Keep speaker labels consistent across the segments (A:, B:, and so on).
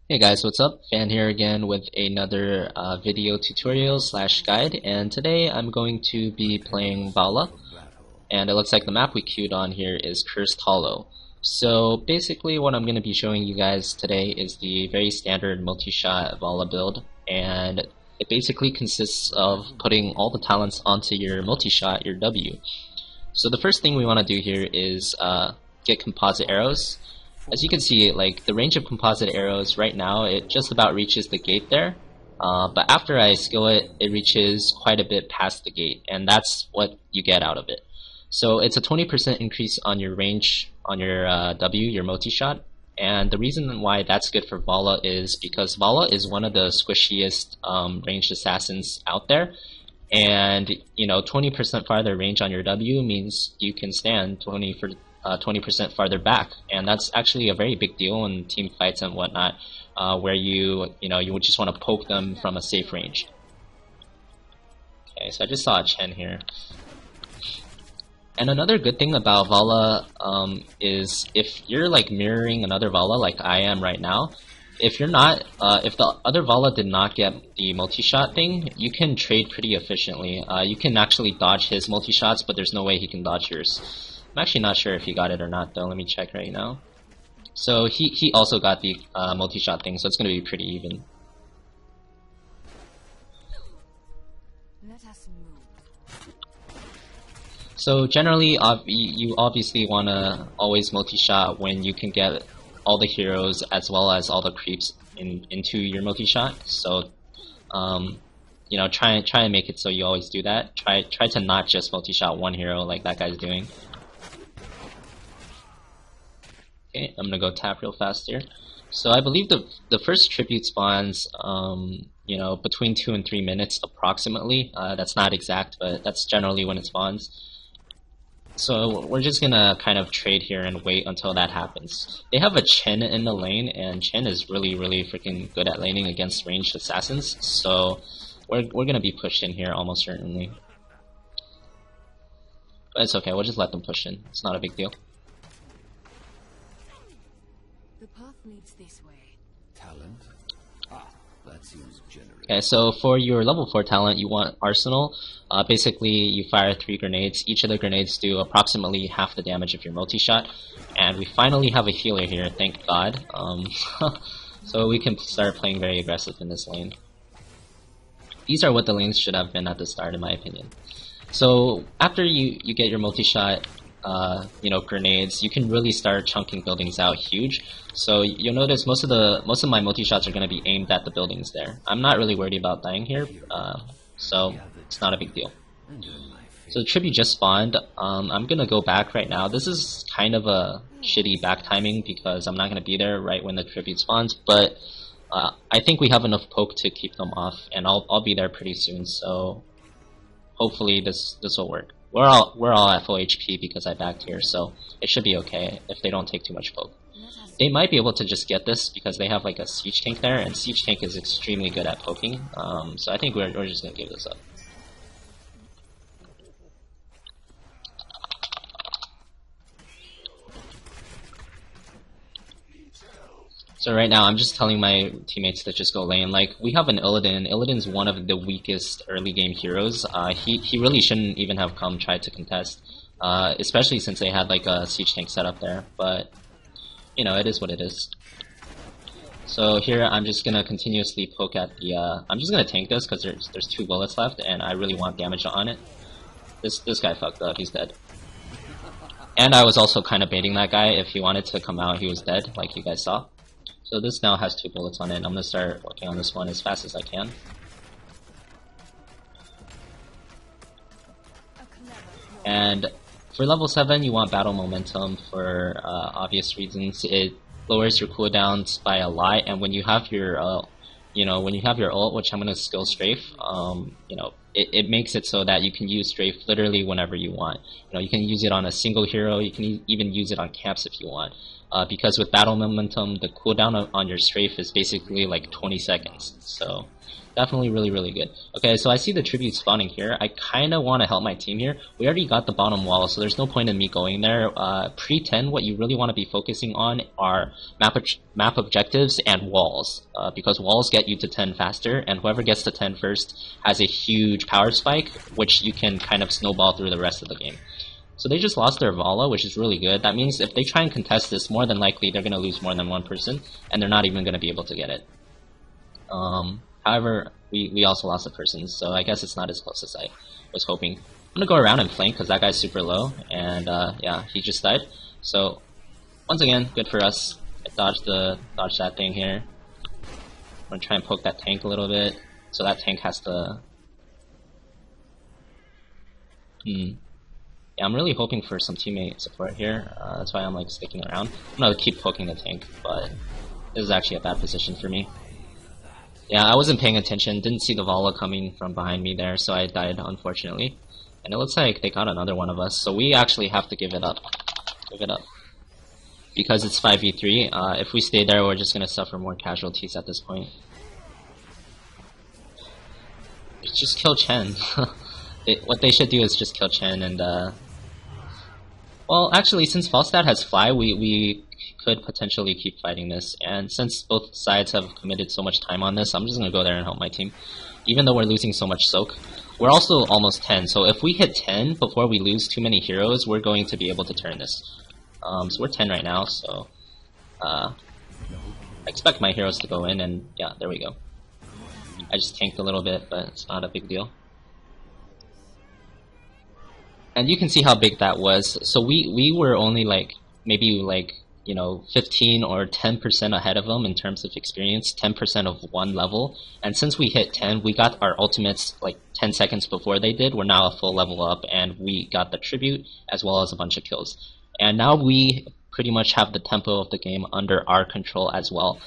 A: Hey guys, what's up? Fan here again with another video tutorial slash guide, and today I'm going to be playing Valla, and it looks like the map we queued on here is Cursed Hollow. So basically what I'm going to be showing you guys today is the very standard multi-shot Valla build, and it basically consists of putting all the talents onto your multi-shot, your W. So the first thing we want to do here is get composite arrows. As you can see, like the range of composite arrows right now, it just about reaches the gate there. But after I skill it, it reaches quite a bit past the gate, and that's what you get out of it. So it's a 20% increase on your range on your W, your multi-shot. And the reason why that's good for Valla is because Valla is one of the squishiest ranged assassins out there. And 20% farther range on your W means you can stand 20% farther back, and that's actually a very big deal in team fights and whatnot, where you would just want to poke them from a safe range. Okay, so I just saw a Chen here. And another good thing about Valla is if you're like mirroring another Valla like I am right now, if you're not, if the other Valla did not get the multi-shot thing, you can trade pretty efficiently. You can actually dodge his multi-shots, but there's no way he can dodge yours. I'm actually not sure if he got it or not though, let me check right now. So he also got the multi-shot thing, so it's going to be pretty even.
B: Let us move.
A: So generally, you obviously want to always multi-shot when you can get all the heroes as well as all the creeps into your multi-shot. So try and make it so you always do that. Try to not just multi-shot one hero like that guy's doing. Okay, I'm gonna go tap real fast here. So I believe the first tribute spawns between 2 and 3 minutes approximately. That's not exact, but that's generally when it spawns. So we're just gonna kind of trade here and wait until that happens. They have a Chen in the lane, and Chen is really freaking good at laning against ranged assassins. So we're gonna be pushed in here almost certainly. But it's okay, we'll just let them push in. It's not a big deal.
B: The path leads this way.
C: Talent? Ah, that seems generous.
A: Okay, so for your level 4 talent, you want Arsenal. Basically, you fire 3 grenades. Each of the grenades do approximately half the damage of your multi-shot. And we finally have a healer here, thank God. So we can start playing very aggressive in this lane. These are what the lanes should have been at the start, in my opinion. So after you get your multi-shot, grenades, you can really start chunking buildings out huge. So you'll notice most of my multi-shots are going to be aimed at the buildings there. I'm not really worried about dying here, so it's not a big deal. So the tribute just spawned. I'm going to go back right now. This is kind of a shitty back timing because I'm not going to be there right when the tribute spawns, but I think we have enough poke to keep them off, and I'll be there pretty soon, so hopefully this will work. We're all at full HP because I backed here, so it should be okay if they don't take too much poke. They might be able to just get this because they have like a siege tank there, and siege tank is extremely good at poking. So I think we're just gonna give this up. So right now, I'm just telling my teammates to just go lane. Like, we have an Illidan. Illidan's one of the weakest early game heroes. He really shouldn't even have come tried to contest, especially since they had like a siege tank set up there. But it is what it is. So here, I'm just gonna continuously poke at the. I'm just gonna tank this because there's 2 bullets left, and I really want damage on it. This guy fucked up. He's dead. And I was also kind of baiting that guy. If he wanted to come out, he was dead, like you guys saw. So this now has 2 bullets on it, and I'm going to start working on this one as fast as I can. And for level 7, you want battle momentum for obvious reasons. It lowers your cooldowns by a lot, and when you have your ult, which I'm going to skill Strafe, it makes it so that you can use Strafe literally whenever you want. You can use it on a single hero, you can even use it on camps if you want. because with battle momentum, the cooldown on your strafe is basically like 20 seconds. So definitely really good. Okay, so I see the tribute spawning here. I kind of want to help my team here. We already got the bottom wall, so there's no point in me going there. Pre-10, what you really want to be focusing on are map objectives and walls, because walls get you to 10 faster, and whoever gets to 10 first has a huge power spike, which you can kind of snowball through the rest of the game. So they just lost their Valla, which is really good. That means if they try and contest this, more than likely they're going to lose more than one person, and they're not even going to be able to get it. However, we also lost a person, so I guess it's not as close as I was hoping. I'm gonna go around and flank because that guy's super low, and yeah, he just died. So once again, good for us. I dodged that thing here. I'm gonna try and poke that tank a little bit, so that tank has to. Yeah, I'm really hoping for some teammate support here. That's why I'm like sticking around. I'm gonna keep poking the tank, but this is actually a bad position for me. Yeah, I wasn't paying attention, didn't see the Valla coming from behind me there, so I died, unfortunately. And it looks like they got another one of us, so we actually have to give it up. Give it up. Because it's 5v3, if we stay there, we're just gonna suffer more casualties at this point. Just kill Chen. What they should do is just kill Chen and, well, actually, since Falstad has Fly, we could potentially keep fighting this, and since both sides have committed so much time on this, I'm just gonna go there and help my team. Even though we're losing so much soak, we're also almost 10, so if we hit 10 before we lose too many heroes, we're going to be able to turn this. So we're 10 right now, so I expect my heroes to go in, and yeah, there we go. I just tanked a little bit, but it's not a big deal. And you can see how big that was. So we were only like, maybe like, you know, 15 or 10% ahead of them in terms of experience, 10% of one level. And since we hit 10, we got our ultimates like 10 seconds before they did. We're now a full level up, and we got the tribute as well as a bunch of kills. And now we pretty much have the tempo of the game under our control as well,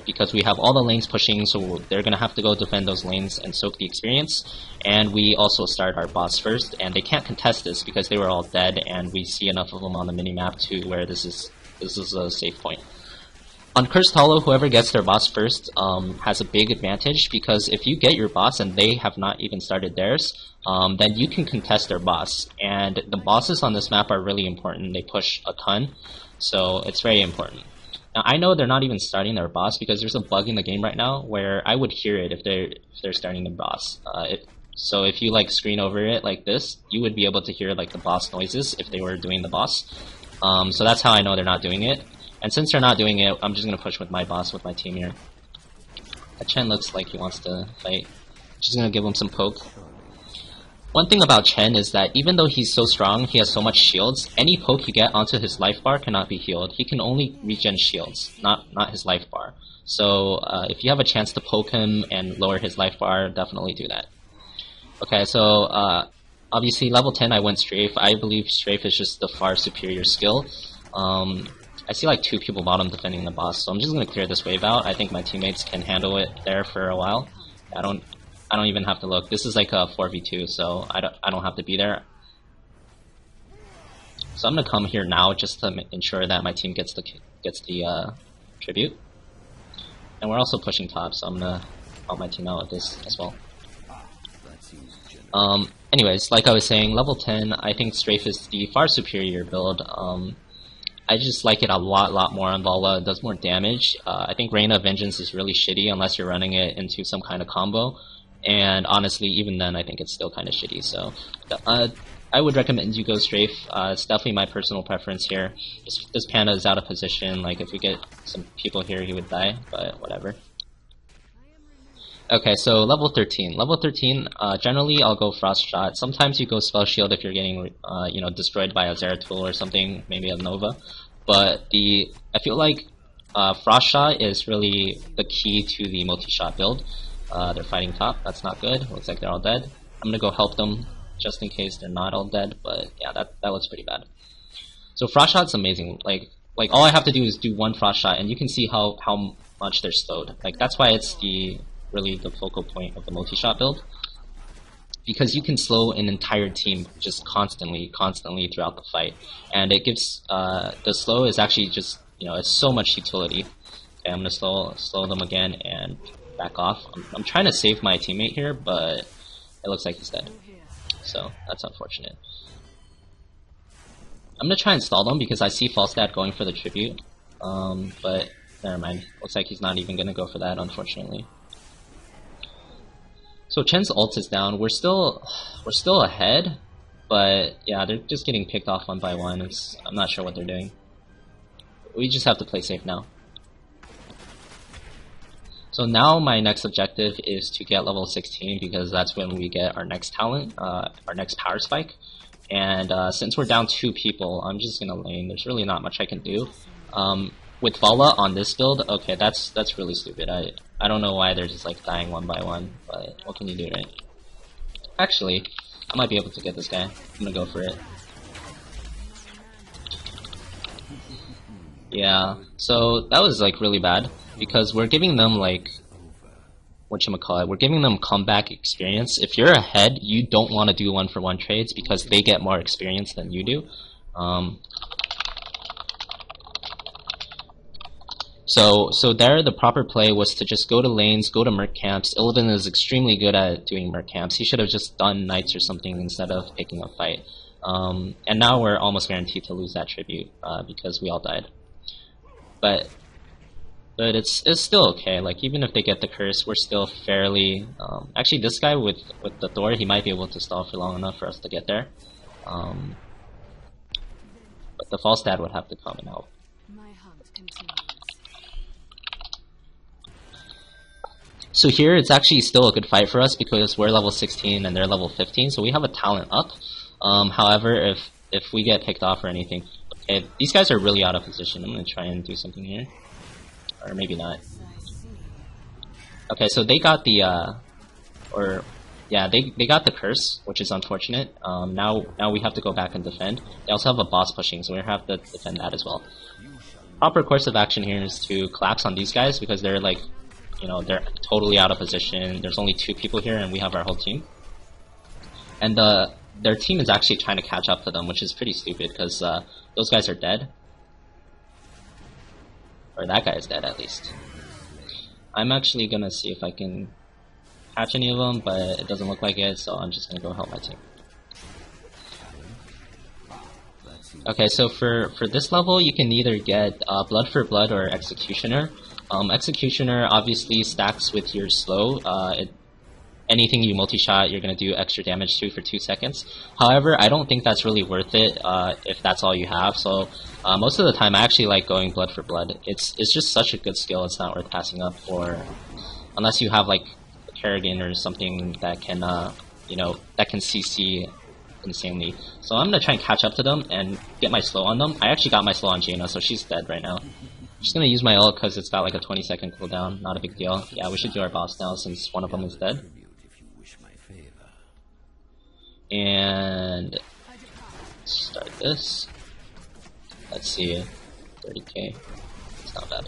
A: because we have all the lanes pushing, so they're gonna have to go defend those lanes and soak the experience. And we also start our boss first, and they can't contest this because they were all dead, and we see enough of them on the minimap to where this is a safe point. On Cursed Hollow, whoever gets their boss first has a big advantage, because if you get your boss and they have not even started theirs, then you can contest their boss. And the bosses on this map are really important. They push a ton, so it's very important. Now I know they're not even starting their boss because there's a bug in the game right now where I would hear it if they're starting the boss. So if you like screen over it like this, you would be able to hear like the boss noises if they were doing the boss. So that's how I know they're not doing it. And since they're not doing it, I'm just gonna push with my boss, with my team here. Chen looks like he wants to fight. Just gonna give him some poke. One thing about Chen is that even though he's so strong, he has so much shields, any poke you get onto his life bar cannot be healed. He can only regen shields, not his life bar. So if you have a chance to poke him and lower his life bar, definitely do that. Okay, so obviously level 10 I went Strafe. I believe Strafe is just the far superior skill. I see like 2 people bottom defending the boss, so I'm just gonna clear this wave out. I think my teammates can handle it there for a while. I don't even have to look. This is like a 4v2, so I don't have to be there. So I'm gonna come here now just to ensure that my team gets the tribute. And we're also pushing top, so I'm gonna help my team out with this as well. Anyways, like I was saying, level 10, I think Strafe is the far superior build. I just like it a lot more on Valla. It does more damage. I think Reign of Vengeance is really shitty unless you're running it into some kind of combo. And honestly, even then, I think it's still kind of shitty. So I would recommend you go Strafe. It's definitely my personal preference here. This panda is out of position. Like, if we get some people here, he would die, but whatever. Okay, so level 13. Level 13, generally I'll go Frost Shot. Sometimes you go Spell Shield if you're getting, you know, destroyed by a Zeratul or something, maybe a Nova. But I feel like Frost Shot is really the key to the Multishot build. They're fighting top. That's not good. Looks like they're all dead. I'm gonna go help them just in case they're not all dead. But yeah, that looks pretty bad. So Frost Shot's amazing. Like all I have to do is do one Frost Shot, and you can see how much they're slowed. Like, that's why it's really the focal point of the Multishot build, because you can slow an entire team just constantly throughout the fight, and it gives the slow is actually just you know, it's so much utility. Okay, I'm gonna slow them again and back off. I'm trying to save my teammate here, but it looks like he's dead. So that's unfortunate. I'm gonna try and stall them because I see Falstad going for the tribute. But never mind. Looks like he's not even gonna go for that, unfortunately. So Chen's ult is down. We're still ahead, but yeah, they're just getting picked off one by one. I'm not sure what they're doing. We just have to play safe now. So now my next objective is to get level 16 because that's when we get our next talent, our next power spike. And since we're down 2 people, I'm just gonna lane. There's really not much I can do. With Valla on this build, okay, that's really stupid. I don't know why they're just like dying one by one, but what can you do, right? Actually, I might be able to get this guy. I'm gonna go for it. Yeah, so that was like really bad because we're giving them like, whatchamacallit, we're giving them comeback experience. If you're ahead, you don't want to do 1-for-1 trades because they get more experience than you do. So there, the proper play was to just go to lanes, go to merc camps. Illidan is extremely good at doing merc camps. He should have just done knights or something instead of picking a fight. And now we're almost guaranteed to lose that tribute because we all died. But it's still okay. Like even if they get the curse, we're still fairly. Actually, this guy with the Thor, he might be able to stall for long enough for us to get there. But the Falstad would have to come and help.
B: My hunt continues.
A: So here, it's actually still a good fight for us because we're level 16 and they're level 15, so we have a talent up. However, if we get picked off or anything, okay, these guys are really out of position. I'm gonna try and do something here, or maybe not. Okay, so they got the, they got the curse, which is unfortunate. Now we have to go back and defend. They also have a boss pushing, so we have to defend that as well. Proper course of action here is to collapse on these guys because they're like, you know, they're totally out of position. There's only 2 people here and we have our whole team. And their team is actually trying to catch up to them, which is pretty stupid because those guys are dead. Or that guy is dead at least. I'm actually gonna see if I can catch any of them, but it doesn't look like it, so I'm just gonna go help my team. Okay, so for this level, you can either get Blood for Blood or Executioner. Executioner obviously stacks with your slow. Anything you multi-shot, you're going to do extra damage to for 2 seconds. However, I don't think that's really worth it if that's all you have. So most of the time, I actually like going Blood for Blood. It's just such a good skill. It's not worth passing up for, unless you have like a Kerrigan or something that can that can CC insanely. So I'm gonna try and catch up to them and get my slow on them. I actually got my slow on Jaina, so she's dead right now. I'm just gonna use my ult because it's got like a 20-second cooldown. Not a big deal. Yeah, we should do our boss now since one of them is dead. And start this. Let's see, 30k. It's not bad.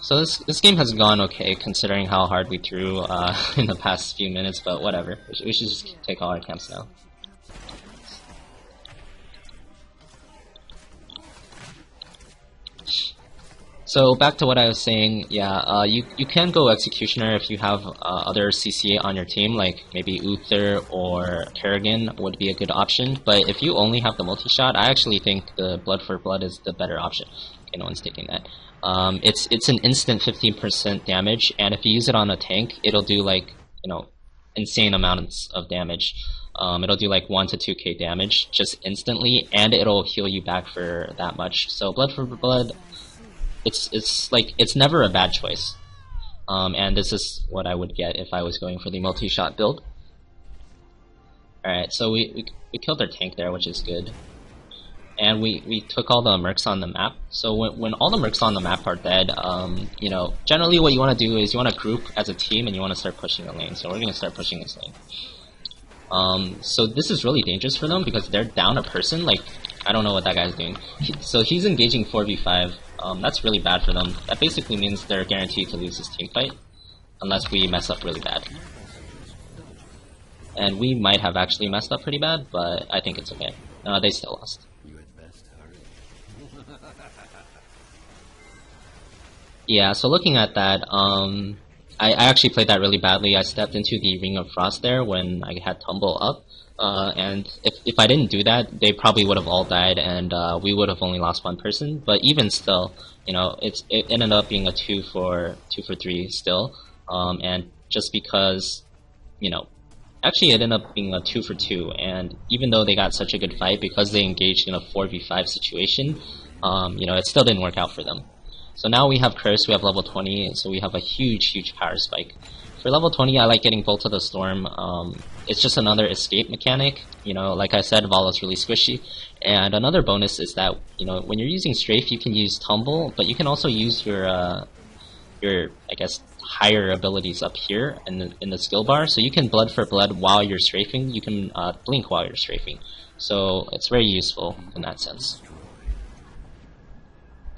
A: So this game has gone okay considering how hard we threw in the past few minutes, but whatever. We should just take all our camps now. So back to what I was saying, yeah, you can go Executioner if you have other CCA on your team, like maybe Uther or Kerrigan would be a good option. But if you only have the multi-shot, I actually think the Blood for Blood is the better option. Okay, no one's taking that. It's an instant 15% damage, and if you use it on a tank, it'll do like, you know, insane amounts of damage. It'll do like 1 to 2k damage just instantly, and it'll heal you back for that much. So Blood for Blood, it's never a bad choice. And this is what I would get if I was going for the multi-shot build. Alright, so we killed their tank there, which is good. And we took all the mercs on the map. So when all the mercs on the map are dead, you know, generally what you want to do is you want to group as a team and you want to start pushing the lane. So we're going to start pushing this lane. So this is really dangerous for them because they're down a person. Like, I don't know what that guy's doing. So he's engaging 4v5. That's really bad for them. That basically means they're guaranteed to lose this team fight unless we mess up really bad. and we might have actually messed up pretty bad, but I think it's okay. They still lost.
C: You had best hurry.
A: Yeah, so looking at that, I actually played that really badly. I stepped into the Ring of Frost there when I had Tumble up, and if I didn't do that, they probably would have all died, and we would have only lost one person. But even still, you know, it ended up being a 2 for 3 still, and just because, you know, actually it ended up being a 2 for 2, and even though they got such a good fight, because they engaged in a 4v5 situation, you know, it still didn't work out for them. So now we have Curse, we have level 20, so we have a huge power spike. For level 20, I like getting Bolt of the Storm. It's just another escape mechanic. You know, like I said, Valla's really squishy. And another bonus is that, you know, when you're using Strafe, you can use Tumble, but you can also use your I guess, higher abilities up here in the skill bar. So you can Blood for Blood while you're strafing. You can blink while you're strafing. So it's very useful in that sense.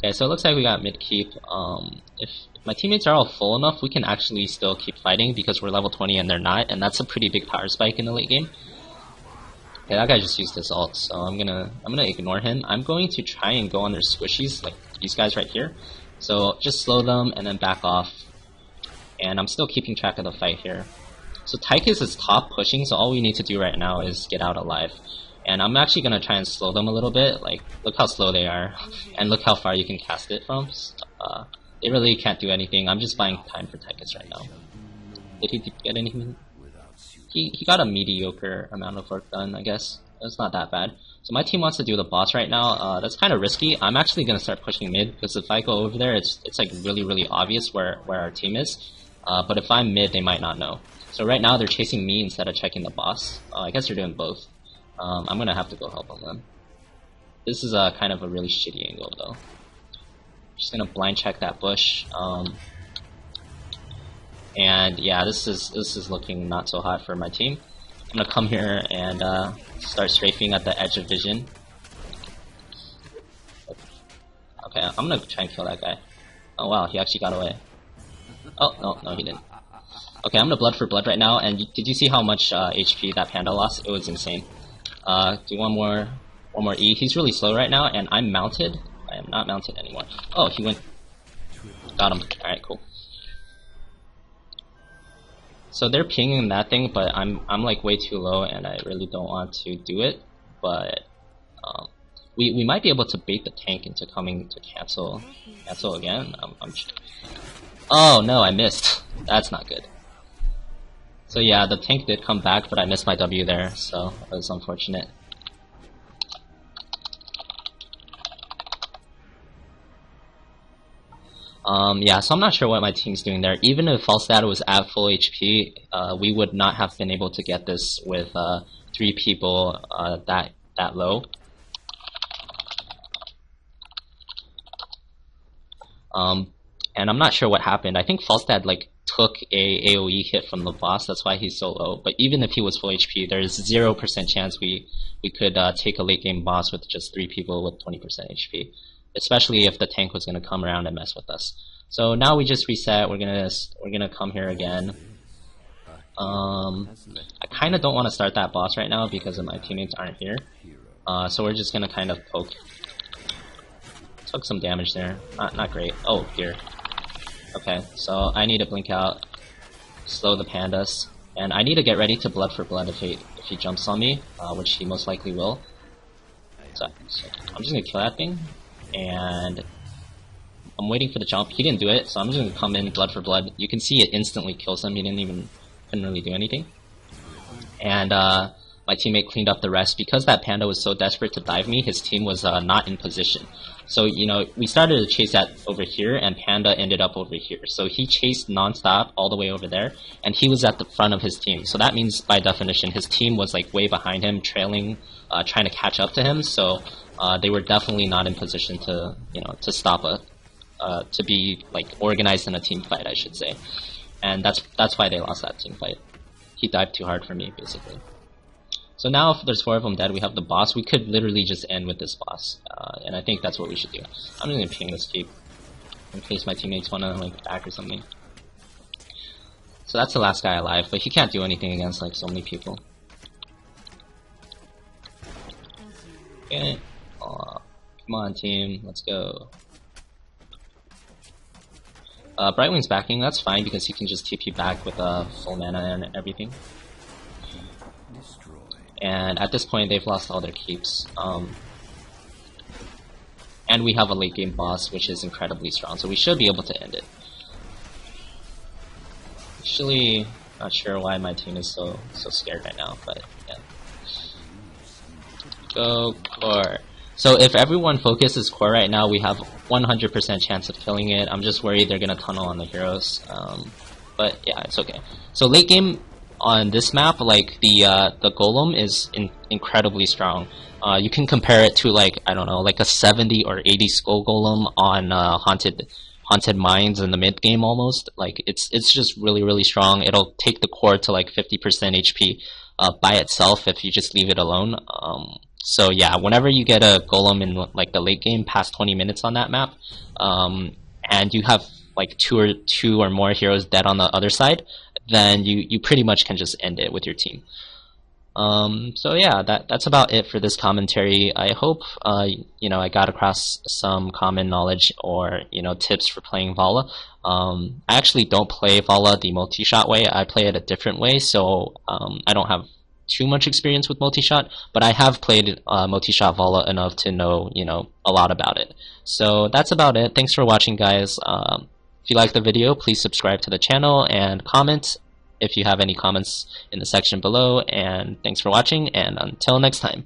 A: Okay, so it looks like we got mid keep. If my teammates are all full enough, we can actually still keep fighting because we're level 20 and they're not, and that's a pretty big power spike in the late game. Okay, that guy just used his ult, so I'm gonna ignore him. I'm going to try and go on their squishies, like these guys right here. So just slow them and then back off. And I'm still keeping track of the fight here. So Tychus is top pushing, so all we need to do right now is get out alive. And I'm actually going to try and slow them a little bit. Like, look how slow they are. And look how far you can cast it from. They really can't do anything. I'm just buying time for Tychus right now. Did he get anything? He got a mediocre amount of work done, I guess. It's not that bad. So my team wants to do the boss right now. That's kind of risky. I'm actually going to start pushing mid, because if I go over there, it's like really obvious where our team is. But if I'm mid, they might not know. So right now, they're chasing me instead of checking the boss. I guess they're doing both. I'm gonna have to go help them. This is kind of a really shitty angle though. Just gonna blind check that bush. And yeah, this is looking not so hot for my team. I'm gonna come here and start strafing at the edge of vision. Okay, I'm gonna try and kill that guy. Oh wow, he actually got away. Oh no, he didn't. Okay, I'm gonna Blood for Blood right now. And did you see how much HP that panda lost? It was insane. Do one more E. He's really slow right now, and I'm mounted. I am not mounted anymore. Oh, he went. Got him. Alright, cool. So they're pinging that thing, but I'm like way too low, and I really don't want to do it. But we might be able to bait the tank into coming to cancel again. Oh no, I missed. That's not good. So yeah, the tank did come back, but I missed my W there, so it was unfortunate. Yeah, so I'm not sure what my team's doing there. Even if Falstad was at full HP, we would not have been able to get this with 3 people that low. And I'm not sure what happened. I think Falstad like took a AoE hit from the boss, that's why he's so low. But even if he was full HP, there's 0% chance we could take a late game boss with just 3 people with 20% HP. Especially if the tank was gonna come around and mess with us. So now we just reset. We're gonna come here again. I kind of don't want to start that boss right now because my teammates aren't here. So we're just gonna kind of poke. Took some damage there. Not great. Oh, here. Okay, so I need to blink out, slow the pandas, and I need to get ready to Blood for Blood if he jumps on me, which he most likely will. So I'm just gonna kill that thing, and I'm waiting for the jump. He didn't do it, so I'm just gonna come in Blood for Blood. You can see it instantly kills him. He couldn't really do anything. And my teammate cleaned up the rest. Because that panda was so desperate to dive me, his team was not in position. So, you know, we started to chase that over here, and Panda ended up over here. So he chased non-stop all the way over there, and he was at the front of his team. So that means, by definition, his team was like way behind him, trailing, trying to catch up to him. So they were definitely not in position to, you know, to stop to be like organized in a team fight, I should say. And that's why they lost that team fight. He dived too hard for me, basically. So now if there's 4 of them dead, we have the boss. We could literally just end with this boss, and I think that's what we should do. I'm just gonna ping this keep in case my teammates wanna like back or something. So that's the last guy alive, but he can't do anything against like so many people. Okay. Come on, team. Let's go. Brightwing's backing. That's fine because he can just TP back with full mana and everything.
C: Destroy.
A: And at this point, they've lost all their keeps. And we have a late game boss, which is incredibly strong, so we should be able to end it. Actually, not sure why my team is so scared right now, but yeah. Go core. So if everyone focuses core right now, we have 100% chance of killing it. I'm just worried they're gonna tunnel on the heroes, but yeah, it's okay. So late game on this map, like the golem is incredibly strong. You can compare it to like, I don't know, like a 70 or 80 skull golem on haunted mines in the mid game almost. Like it's just really strong. It'll take the core to like 50% HP by itself if you just leave it alone. So yeah, whenever you get a golem in like the late game past 20 minutes on that map, and you have like two or more heroes dead on the other side, then you pretty much can just end it with your team. So yeah, that's about it for this commentary. I hope you know, I got across some common knowledge or, you know, tips for playing Valla. I actually don't play Valla the multi-shot way. I play it a different way, so I don't have too much experience with multi-shot, but I have played multi-shot Valla enough to know, you know, a lot about it. So that's about it. Thanks for watching, guys. If you like the video, please subscribe to the channel and comment if you have any comments in the section below, and thanks for watching, and until next time.